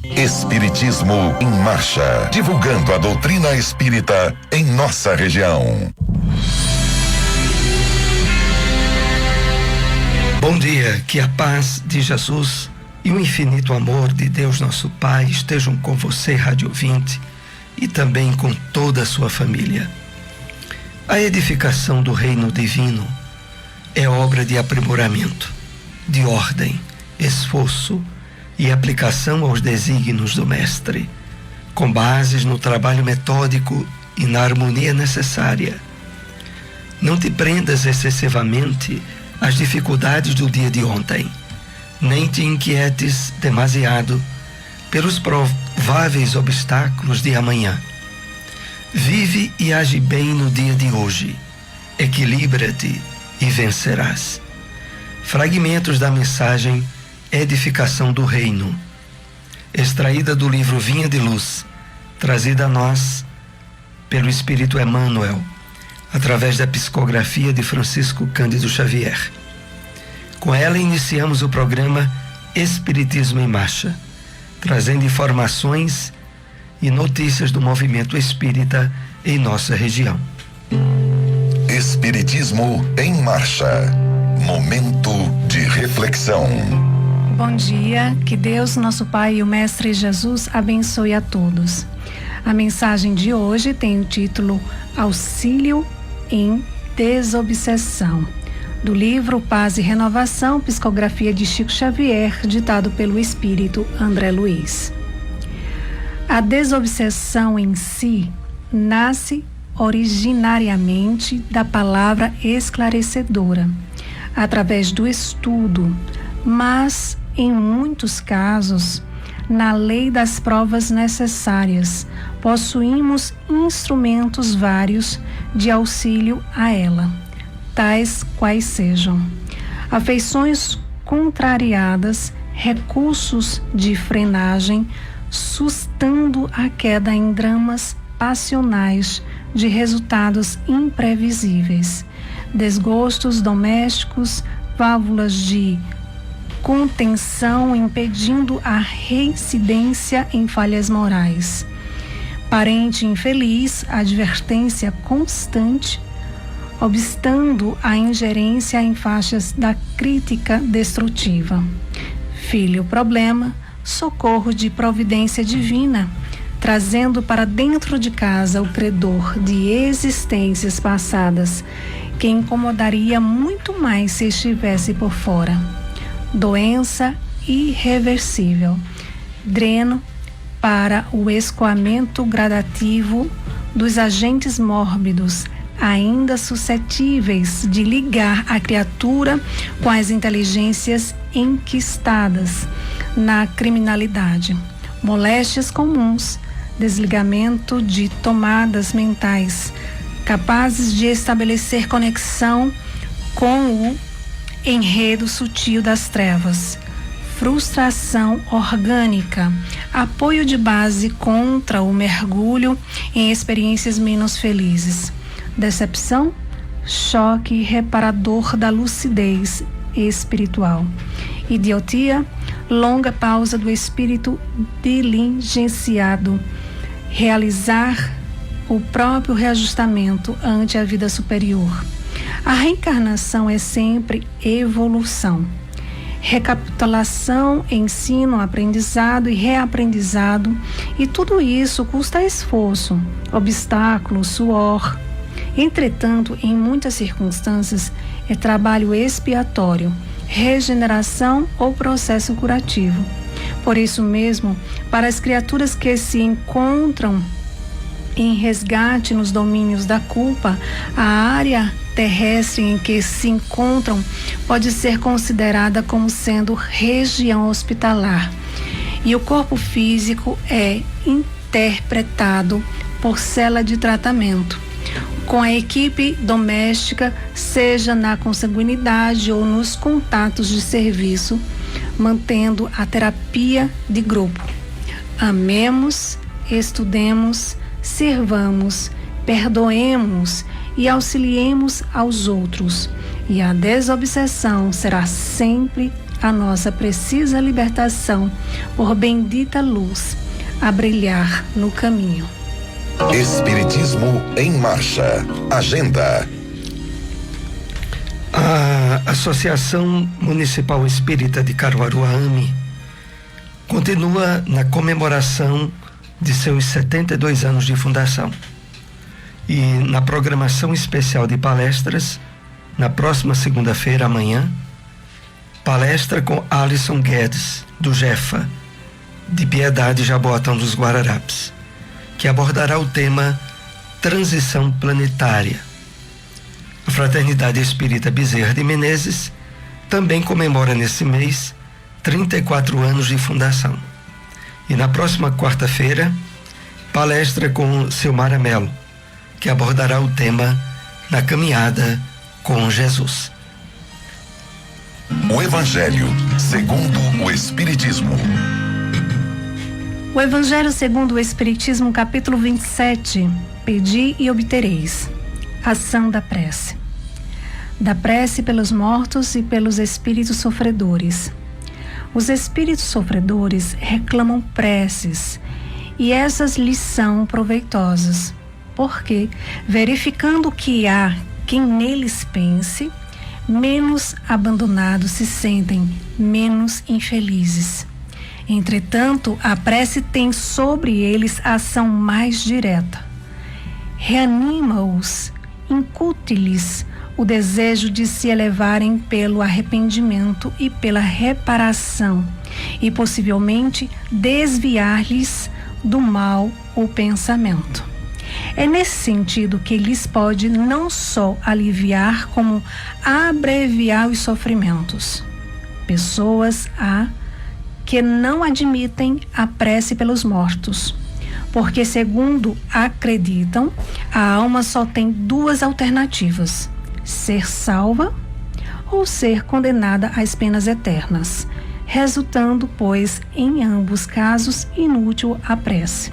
Espiritismo em Marcha, divulgando a doutrina espírita em nossa região. Bom dia, que a paz de Jesus e o infinito amor de Deus nosso Pai estejam com você, rádio ouvinte, e também com toda a sua família. A edificação do reino divino é obra de aprimoramento, de ordem, esforço e aplicação aos desígnios do Mestre, com bases no trabalho metódico e na harmonia necessária. Não te prendas excessivamente às dificuldades do dia de ontem, nem te inquietes demasiado pelos prováveis obstáculos de amanhã. Vive e age bem no dia de hoje, equilibra-te e vencerás. Fragmentos da mensagem Edificação do Reino, extraída do livro Vinha de Luz, trazida a nós pelo Espírito Emmanuel, através da psicografia de Francisco Cândido Xavier. Com ela iniciamos o programa Espiritismo em Marcha, trazendo informações e notícias do movimento espírita em nossa região. Espiritismo em Marcha, momento de reflexão. Bom dia, que Deus, nosso Pai e o Mestre Jesus abençoe a todos. A mensagem de hoje tem o título Auxílio em Desobsessão, do livro Paz e Renovação, psicografia de Chico Xavier, ditado pelo Espírito André Luiz. A desobsessão em si nasce originariamente da palavra esclarecedora, através do estudo, mas em muitos casos, na lei das provas necessárias, possuímos instrumentos vários de auxílio a ela, tais quais sejam afeições contrariadas, recursos de frenagem, sustando a queda em dramas passionais de resultados imprevisíveis, desgostos domésticos, válvulas de contenção impedindo a reincidência em falhas morais, parente infeliz, advertência constante, obstando a ingerência em faixas da crítica destrutiva, filho problema, socorro de providência divina, trazendo para dentro de casa o credor de existências passadas, que incomodaria muito mais se estivesse por fora. Doença irreversível, dreno para o escoamento gradativo dos agentes mórbidos, ainda suscetíveis de ligar a criatura com as inteligências enquistadas na criminalidade, moléstias comuns, desligamento de tomadas mentais, capazes de estabelecer conexão com o enredo sutil das trevas, frustração orgânica, apoio de base contra o mergulho em experiências menos felizes, decepção, choque reparador da lucidez espiritual, idiotia, longa pausa do espírito diligenciado, realizar o próprio reajustamento ante a vida superior. A reencarnação é sempre evolução, recapitulação, ensino, aprendizado e reaprendizado, e tudo isso custa esforço, obstáculo, suor. Entretanto, em muitas circunstâncias, é trabalho expiatório, regeneração ou processo curativo. Por isso mesmo, para as criaturas que se encontram em resgate nos domínios da culpa, a área terrestre em que se encontram pode ser considerada como sendo região hospitalar, e o corpo físico é interpretado por cela de tratamento, com a equipe doméstica, seja na consanguinidade ou nos contatos de serviço, mantendo a terapia de grupo. Amemos, estudemos, sirvamos, perdoemos e auxiliemos aos outros, e a desobsessão será sempre a nossa precisa libertação por bendita luz a brilhar no caminho. Espiritismo em Marcha. Agenda. A Associação Municipal Espírita de Caruaru, AME, continua na comemoração de seus 72 anos de fundação. E na programação especial de palestras, na próxima segunda-feira, amanhã, palestra com Alisson Guedes, do Jefa, de Piedade, Jaboatão dos Guararapes, que abordará o tema Transição Planetária. A Fraternidade Espírita Bezerra de Menezes também comemora nesse mês 34 anos de fundação. E na próxima quarta-feira, palestra com Silmara Melo, que abordará o tema Na Caminhada com Jesus. O Evangelho segundo o Espiritismo. O Evangelho segundo o Espiritismo, capítulo 27. Pedi e obtereis. Ação da prece. Da prece pelos mortos e pelos espíritos sofredores. Os espíritos sofredores reclamam preces, e essas lhes são proveitosas, porque, verificando que há quem neles pense, menos abandonados se sentem, menos infelizes. Entretanto, a prece tem sobre eles ação mais direta. Reanima-os, incute-lhes o desejo de se elevarem pelo arrependimento e pela reparação, e possivelmente desviar-lhes do mal o pensamento. É nesse sentido que lhes pode não só aliviar, como abreviar os sofrimentos. Pessoas há que não admitem a prece pelos mortos, porque, segundo acreditam, a alma só tem duas alternativas: ser salva ou ser condenada às penas eternas, resultando, pois, em ambos casos, inútil a prece.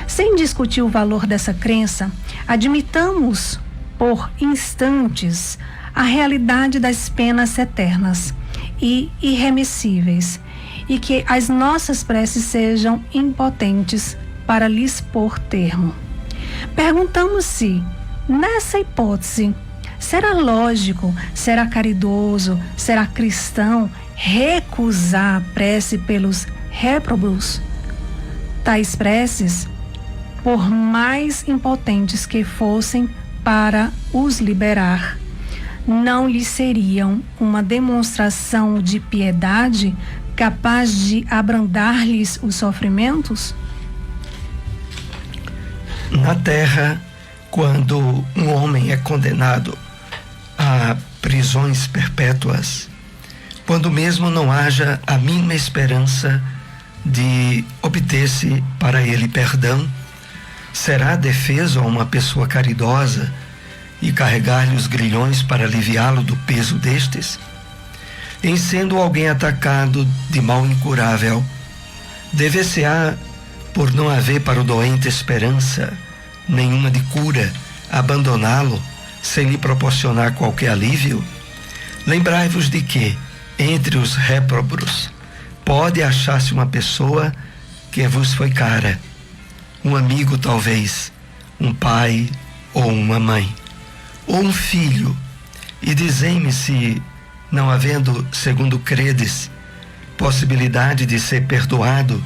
Sem discutir o valor dessa crença, admitamos por instantes a realidade das penas eternas e irremissíveis, e que as nossas preces sejam impotentes para lhes pôr termo. Perguntamos se, nessa hipótese, será lógico, será caridoso, será cristão recusar a prece pelos réprobos? Tais preces, por mais impotentes que fossem para os liberar, não lhes seriam uma demonstração de piedade capaz de abrandar-lhes os sofrimentos? Na terra, quando um homem é condenado a prisões perpétuas, quando mesmo não haja a mínima esperança de obter-se para ele perdão, será defeso a uma pessoa caridosa e carregar-lhe os grilhões para aliviá-lo do peso destes? Em sendo alguém atacado de mal incurável, dever-se-á, por não haver para o doente esperança nenhuma de cura, abandoná-lo sem lhe proporcionar qualquer alívio? Lembrai-vos de que, entre os réprobos, pode achar-se uma pessoa que vos foi cara, um amigo talvez, um pai ou uma mãe, ou um filho, e dizei-me se, não havendo, segundo credes, possibilidade de ser perdoado,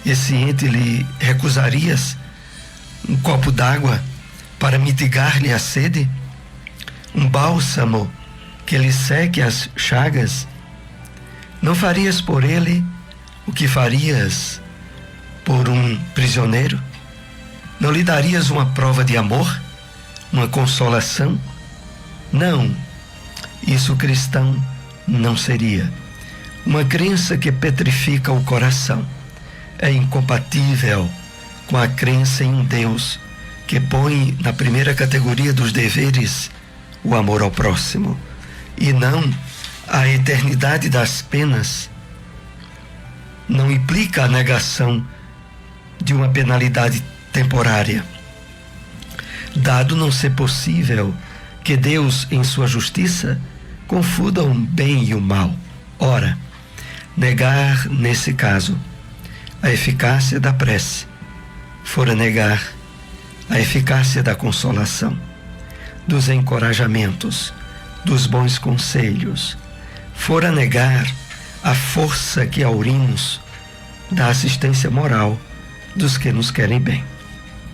esse ente lhe recusarias um copo d'água para mitigar-lhe a sede? Um bálsamo que lhe seque as chagas? Não farias por ele o que farias por um prisioneiro? Não lhe darias uma prova de amor? Uma consolação? Não, isso cristão não seria. Uma crença que petrifica o coração é incompatível com a crença em um Deus que põe na primeira categoria dos deveres o amor ao próximo e não a eternidade das penas. Não implica a negação de uma penalidade temporária, dado não ser possível que Deus, em sua justiça, confunda o bem e o mal. Ora, Negar, nesse caso, a eficácia da prece, fora negar a eficácia da consolação, dos encorajamentos, dos bons conselhos, fora negar a força que aurimos da assistência moral dos que nos querem bem.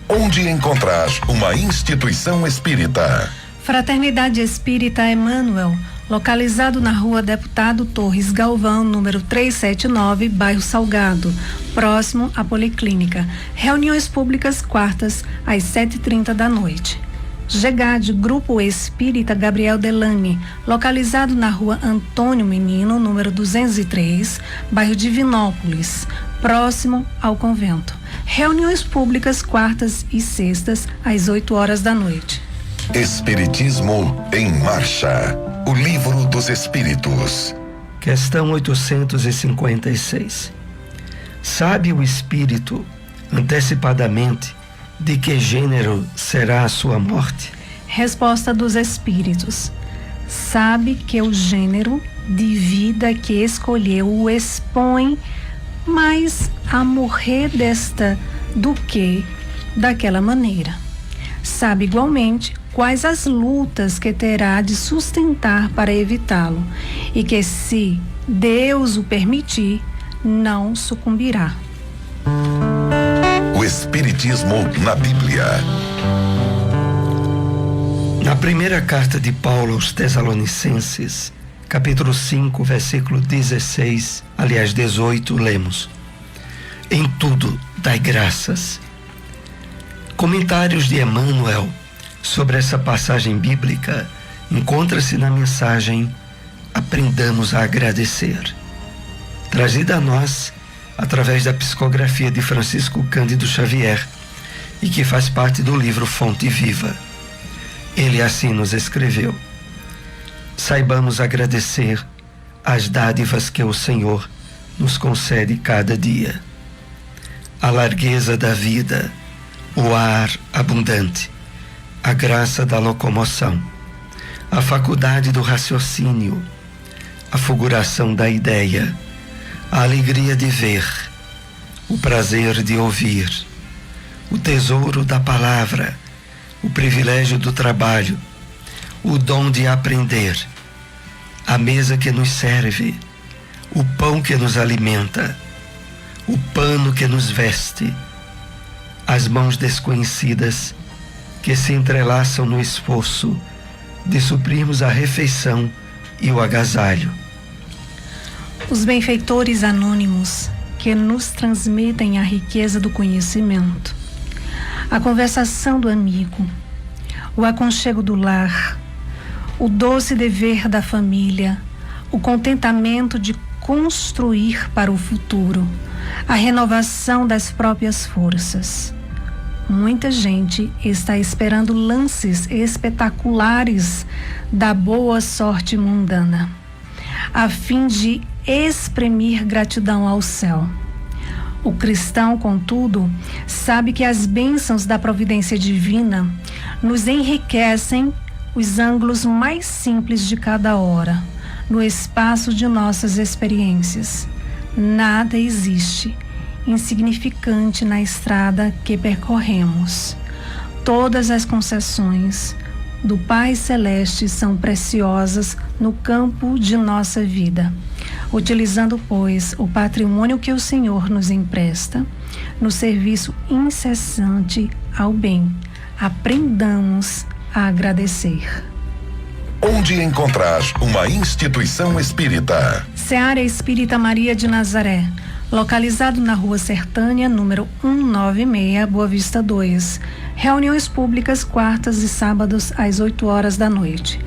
Onde encontrar uma instituição espírita? Fraternidade Espírita Emmanuel, localizado na Rua Deputado Torres Galvão, número 379, bairro Salgado, próximo à Policlínica. Reuniões públicas quartas às 7h30 da noite. GEGAD, Grupo Espírita Gabriel Delane, localizado na Rua Antônio Menino, número 203, bairro Divinópolis, próximo ao convento. Reuniões públicas quartas e sextas às 8h da noite. Espiritismo em Marcha. O Livro dos Espíritos. Questão 856. Sabe o espírito antecipadamente de que gênero será a sua morte? Resposta dos espíritos. Sabe que o gênero de vida que escolheu o expõe mais a morrer desta do que daquela maneira. Sabe igualmente quais as lutas que terá de sustentar para evitá-lo, e que, se Deus o permitir, não sucumbirá. O Espiritismo na Bíblia. Na primeira carta de Paulo aos Tessalonicenses, capítulo 5, versículo 16, aliás 18, lemos: em tudo dai graças. Comentários de Emmanuel sobre essa passagem bíblica encontra-se na mensagem Aprendamos a Agradecer, trazida a nós através da psicografia de Francisco Cândido Xavier e que faz parte do livro Fonte Viva. Ele assim nos escreveu: saibamos agradecer as dádivas que o Senhor nos concede cada dia. A largueza da vida, o ar abundante, a graça da locomoção, a faculdade do raciocínio, a fulguração da ideia, a alegria de ver, o prazer de ouvir, o tesouro da palavra, o privilégio do trabalho, o dom de aprender, a mesa que nos serve, o pão que nos alimenta, o pano que nos veste, as mãos desconhecidas que se entrelaçam no esforço de suprirmos a refeição e o agasalho. Os benfeitores anônimos que nos transmitem a riqueza do conhecimento, a conversação do amigo, o aconchego do lar, o doce dever da família, o contentamento de construir para o futuro, a renovação das próprias forças. Muita gente está esperando lances espetaculares da boa sorte mundana, a fim de exprimir gratidão ao céu. O cristão, contudo, sabe que as bênçãos da providência divina nos enriquecem os ângulos mais simples de cada hora, no espaço de nossas experiências. Nada existe insignificante na estrada que percorremos. Todas as concessões do Pai Celeste são preciosas no campo de nossa vida. Utilizando, pois, o patrimônio que o Senhor nos empresta, no serviço incessante ao bem, aprendamos a agradecer. Onde encontrar uma instituição espírita? Seara Espírita Maria de Nazaré, localizado na Rua Sertânia, número 196, Boa Vista 2. Reuniões públicas quartas e sábados às 8h da noite.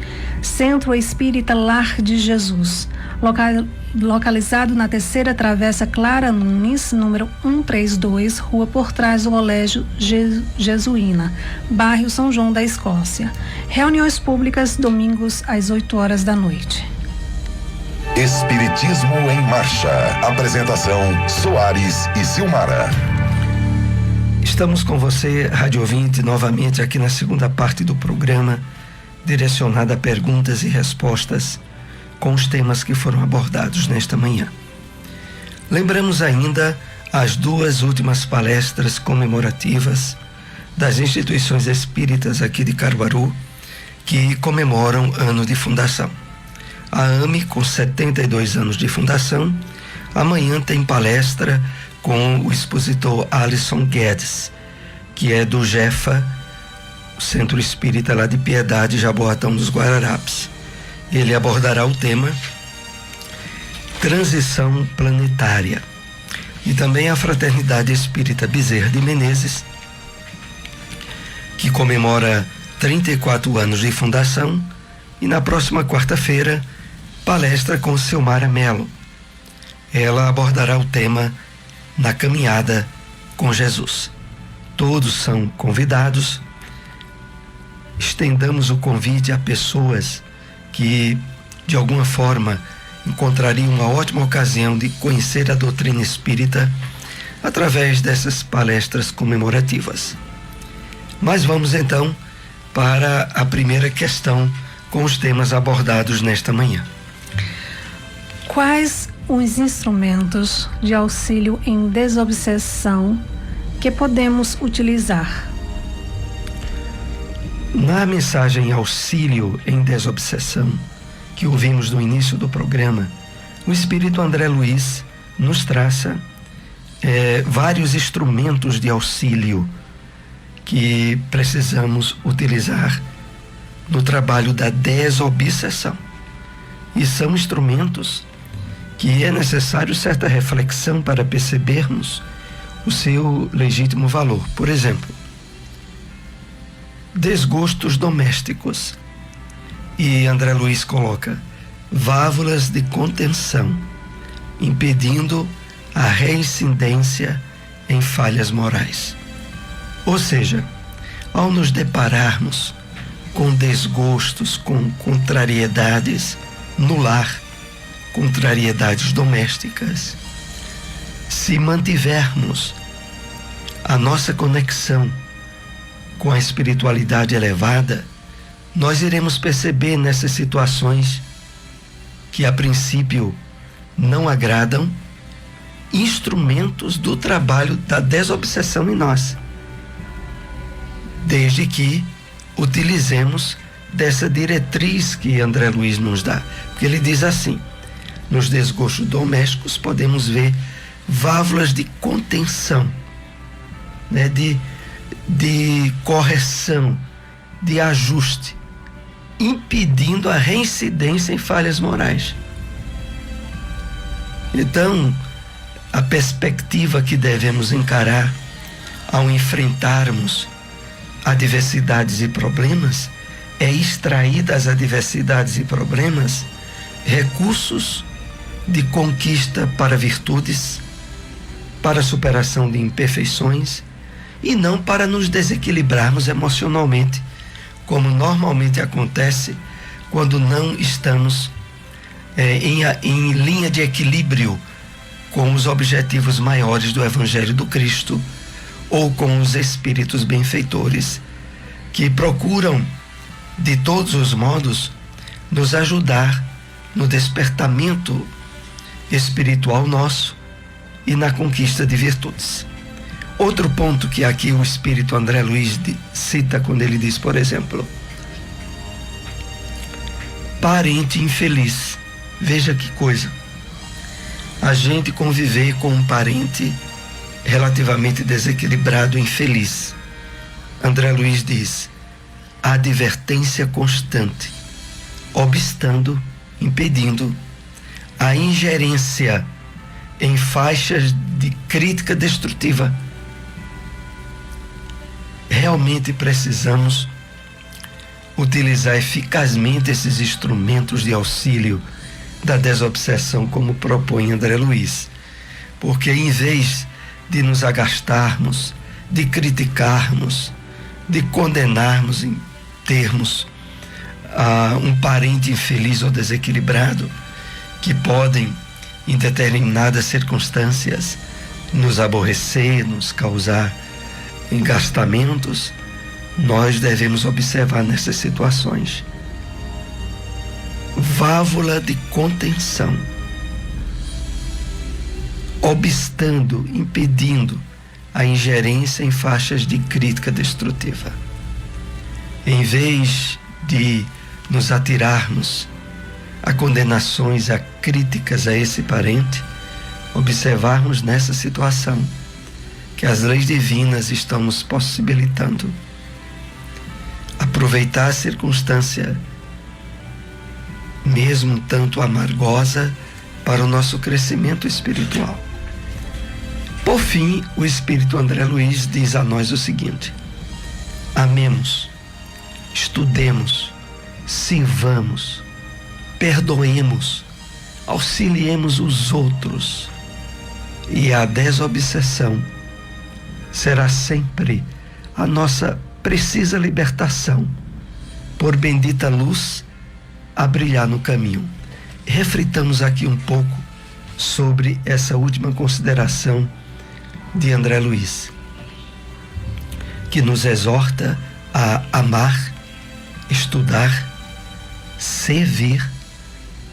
Centro Espírita Lar de Jesus, localizado na terceira travessa Clara Nunes, número 132, Rua por trás do Colégio Jesuína, bairro São João da Escócia. Reuniões públicas domingos às 8h da noite. Espiritismo em Marcha. Apresentação Soares e Silmara. Estamos com você, rádio ouvinte, novamente aqui na segunda parte do programa, direcionada a perguntas e respostas com os temas que foram abordados nesta manhã. Lembramos ainda as 2 últimas palestras comemorativas das instituições espíritas aqui de Caruaru, que comemoram ano de fundação. A AME, com 72 anos de fundação, amanhã tem palestra com o expositor Alisson Guedes, que é do Jefa, Centro Espírita lá de Piedade, Jaboatão dos Guararapes. Ele abordará o tema Transição Planetária. E também a Fraternidade Espírita Bezerra de Menezes, que comemora 34 anos de fundação, e na próxima quarta-feira, palestra com Silmara Mello. Ela abordará o tema Na Caminhada com Jesus. Todos são convidados. Estendamos o convite a pessoas que, de alguma forma, encontrariam uma ótima ocasião de conhecer a doutrina espírita através dessas palestras comemorativas. Mas vamos então para a primeira questão com os temas abordados nesta manhã. Quais os instrumentos de auxílio em desobsessão que podemos utilizar? Na mensagem Auxílio em Desobsessão, que ouvimos no início do programa, o Espírito André Luiz nos traça vários instrumentos de auxílio que precisamos utilizar no trabalho da desobsessão. E são instrumentos que é necessário certa reflexão para percebermos o seu legítimo valor. Por exemplo, desgostos domésticos. E André Luiz coloca válvulas de contenção, impedindo a reincidência em falhas morais. Ou seja, ao nos depararmos com desgostos, com contrariedades no lar, contrariedades domésticas, se mantivermos a nossa conexão com a espiritualidade elevada, nós iremos perceber nessas situações que a princípio não agradam instrumentos do trabalho da desobsessão em nós, desde que utilizemos dessa diretriz que André Luiz nos dá, porque ele diz assim: nos desgostos domésticos podemos ver válvulas de contenção, né, de correção, de ajuste, impedindo a reincidência em falhas morais. Então, a perspectiva que devemos encarar ao enfrentarmos adversidades e problemas é extrair das adversidades e problemas recursos de conquista para virtudes, para superação de imperfeições, e não para nos desequilibrarmos emocionalmente, como normalmente acontece quando não estamos em linha de equilíbrio com os objetivos maiores do Evangelho do Cristo, ou com os espíritos benfeitores, que procuram, de todos os modos, nos ajudar no despertamento espiritual nosso e na conquista de virtudes. Outro ponto que aqui o Espírito André Luiz cita quando ele diz, por exemplo, parente infeliz. Veja que coisa. A gente conviver com um parente relativamente desequilibrado e infeliz. André Luiz diz: advertência constante, obstando, impedindo a ingerência em faixas de crítica destrutiva. Realmente precisamos utilizar eficazmente esses instrumentos de auxílio da desobsessão, como propõe André Luiz, porque em vez de nos agastarmos, de criticarmos, de condenarmos em termos a um parente infeliz ou desequilibrado, que podem, em determinadas circunstâncias, nos aborrecer, nos causar engastamentos, nós devemos observar nessas situações válvula de contenção, obstando, impedindo a ingerência em faixas de crítica destrutiva. Em vez de nos atirarmos a condenações, a críticas a esse parente, observarmos nessa situação que as leis divinas estão nos possibilitando aproveitar a circunstância, mesmo tanto amargosa, para o nosso crescimento espiritual. Por fim, o Espírito André Luiz diz a nós o seguinte: amemos, estudemos, sirvamos, perdoemos, auxiliemos os outros, e a desobsessão será sempre a nossa precisa libertação, por bendita luz a brilhar no caminho. Reflitamos aqui um pouco sobre essa última consideração de André Luiz, que nos exorta a amar, estudar, servir,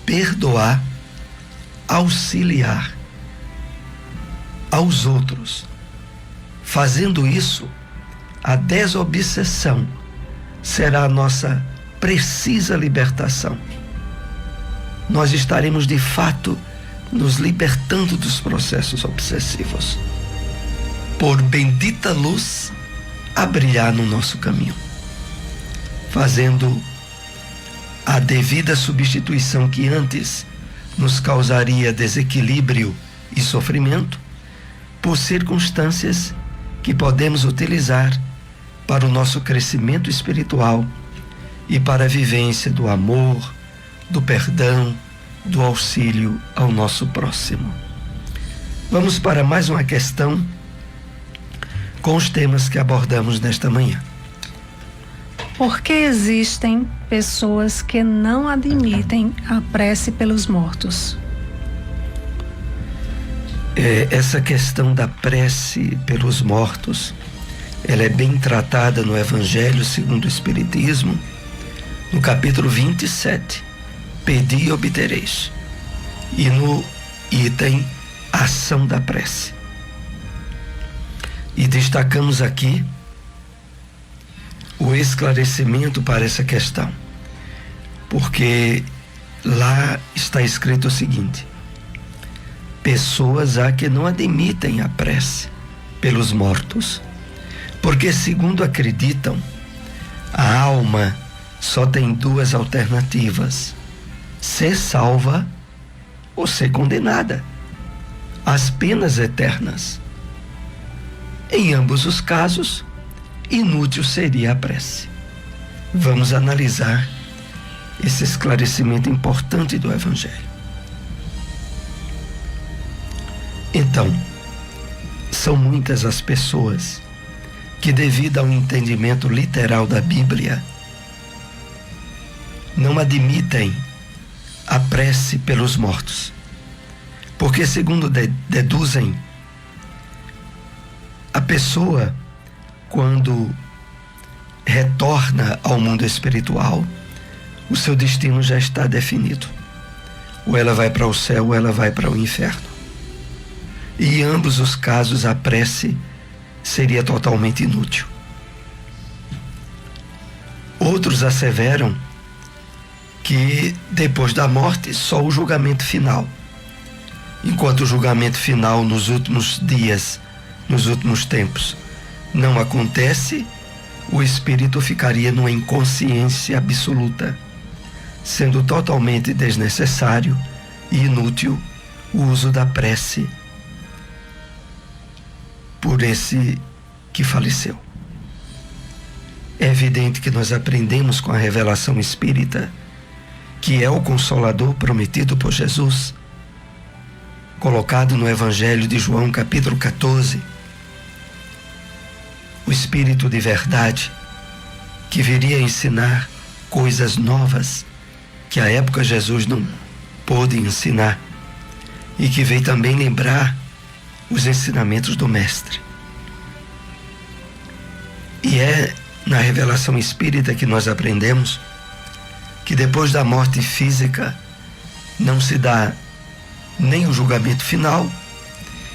perdoar, auxiliar aos outros. Fazendo isso, a desobsessão será a nossa precisa libertação. Nós estaremos de fato nos libertando dos processos obsessivos, por bendita luz a brilhar no nosso caminho, fazendo a devida substituição que antes nos causaria desequilíbrio e sofrimento, por circunstâncias que podemos utilizar para o nosso crescimento espiritual e para a vivência do amor, do perdão, do auxílio ao nosso próximo. Vamos para mais uma questão com os temas que abordamos nesta manhã. Por que existem pessoas que não admitem a prece pelos mortos? Essa questão da prece pelos mortos, ela é bem tratada no Evangelho segundo o Espiritismo, no capítulo 27, Pedi e obtereis, e no item Ação da prece. E destacamos aqui o esclarecimento para essa questão, porque lá está escrito o seguinte: pessoas há que não admitem a prece pelos mortos, porque, segundo acreditam, a alma só tem duas alternativas: ser salva ou ser condenada às penas eternas. Em ambos os casos, inútil seria a prece. Vamos analisar esse esclarecimento importante do Evangelho. Então, são muitas as pessoas que, devido ao entendimento literal da Bíblia, não admitem a prece pelos mortos, porque, segundo deduzem, a pessoa, quando retorna ao mundo espiritual, o seu destino já está definido. Ou ela vai para o céu ou ela vai para o inferno. E em ambos os casos a prece seria totalmente inútil. Outros asseveram que depois da morte só o julgamento final. Enquanto o julgamento final nos últimos dias, nos últimos tempos, não acontece, o espírito ficaria numa inconsciência absoluta, sendo totalmente desnecessário e inútil o uso da prece por esse que faleceu. É evidente que nós aprendemos com a revelação espírita, que é o Consolador prometido por Jesus, colocado no Evangelho de João, capítulo 14, o Espírito de verdade, que viria ensinar coisas novas que à época Jesus não pôde ensinar, e que veio também lembrar os ensinamentos do Mestre. E é na revelação espírita que nós aprendemos que depois da morte física não se dá nem o julgamento final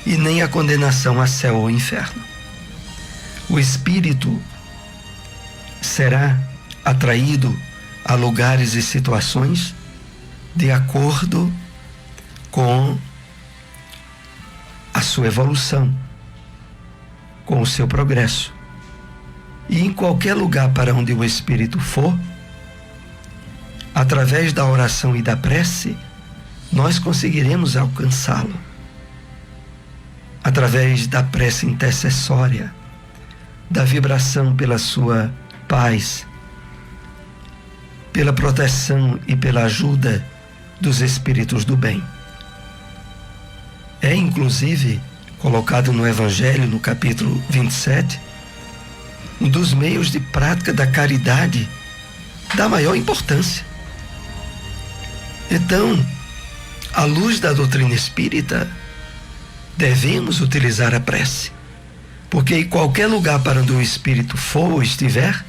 e nem a condenação a céu ou inferno. O espírito será atraído a lugares e situações de acordo com a sua evolução, com o seu progresso. E em qualquer lugar para onde o espírito for, através da oração e da prece, nós conseguiremos alcançá-lo. Através da prece intercessória, da vibração pela sua paz, pela proteção e pela ajuda dos espíritos do bem. É inclusive colocado no Evangelho, no capítulo 27, um dos meios de prática da caridade da maior importância. Então, à luz da doutrina espírita, devemos utilizar a prece, porque em qualquer lugar para onde o espírito for ou estiver,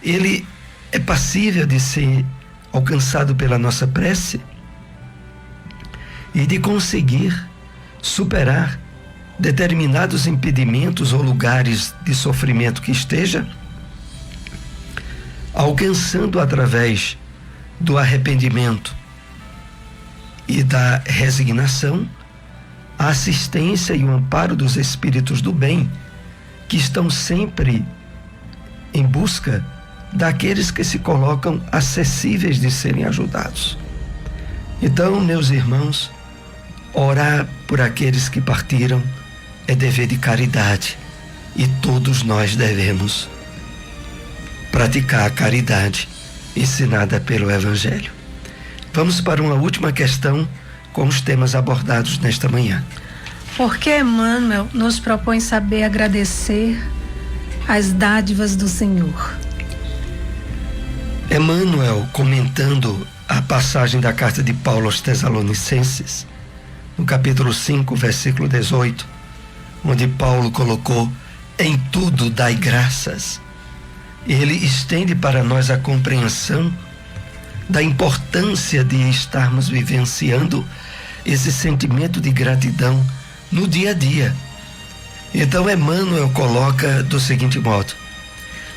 ele é passível de ser alcançado pela nossa prece e de conseguir superar determinados impedimentos ou lugares de sofrimento que esteja, alcançando através do arrependimento e da resignação a assistência e o amparo dos espíritos do bem, que estão sempre em busca daqueles que se colocam acessíveis de serem ajudados. Então, meus irmãos, orar por aqueles que partiram é dever de caridade, e todos nós devemos praticar a caridade ensinada pelo Evangelho. Vamos para uma última questão com os temas abordados nesta manhã. Por que Emmanuel nos propõe saber agradecer as dádivas do Senhor? Emmanuel, comentando a passagem da carta de Paulo aos Tessalonicenses, no capítulo 5, versículo 18, onde Paulo colocou: em tudo dai graças. Ele estende para nós a compreensão da importância de estarmos vivenciando esse sentimento de gratidão no dia a dia. Então Emmanuel coloca do seguinte modo: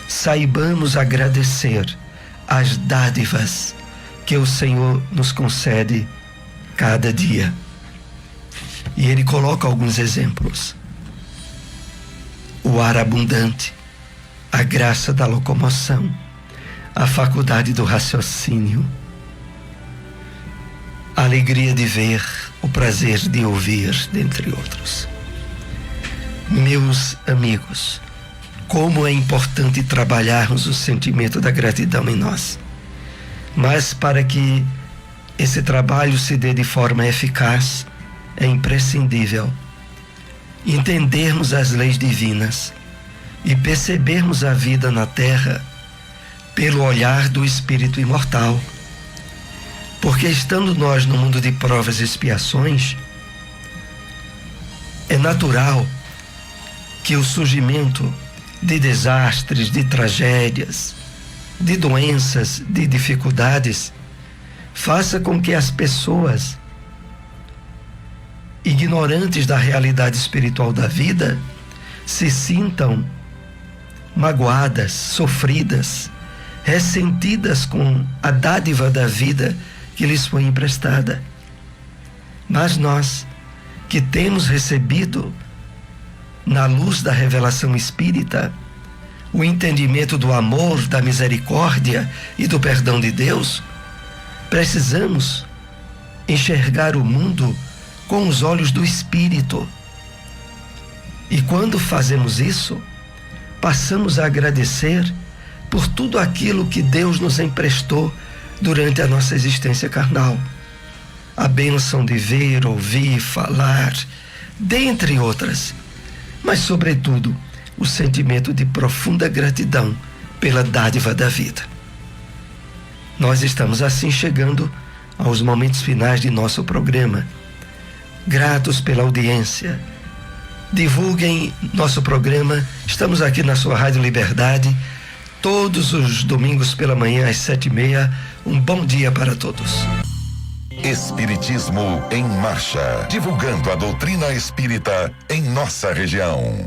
saibamos agradecer as dádivas que o Senhor nos concede cada dia. E ele coloca alguns exemplos: o ar abundante, a graça da locomoção, a faculdade do raciocínio, a alegria de ver, o prazer de ouvir, dentre outros. Meus amigos, como é importante trabalharmos o sentimento da gratidão em nós. Mas para que esse trabalho se dê de forma eficaz, é imprescindível entendermos as leis divinas e percebermos a vida na terra pelo olhar do Espírito imortal. Porque estando nós no mundo de provas e expiações, é natural que o surgimento de desastres, de tragédias, de doenças, de dificuldades, faça com que as pessoas, ignorantes da realidade espiritual da vida, se sintam magoadas, sofridas, ressentidas com a dádiva da vida que lhes foi emprestada. Mas nós, que temos recebido, na luz da revelação espírita, o entendimento do amor, da misericórdia e do perdão de Deus, precisamos enxergar o mundo com os olhos do Espírito. E quando fazemos isso, passamos a agradecer por tudo aquilo que Deus nos emprestou durante a nossa existência carnal. A bênção de ver, ouvir, falar, dentre outras. Mas, sobretudo, o sentimento de profunda gratidão pela dádiva da vida. Nós estamos assim chegando aos momentos finais de nosso programa. Gratos pela audiência. Divulguem nosso programa. Estamos aqui na sua Rádio Liberdade, todos os domingos pela manhã às 7h30. Um bom dia para todos. Espiritismo em Marcha, divulgando a doutrina espírita em nossa região.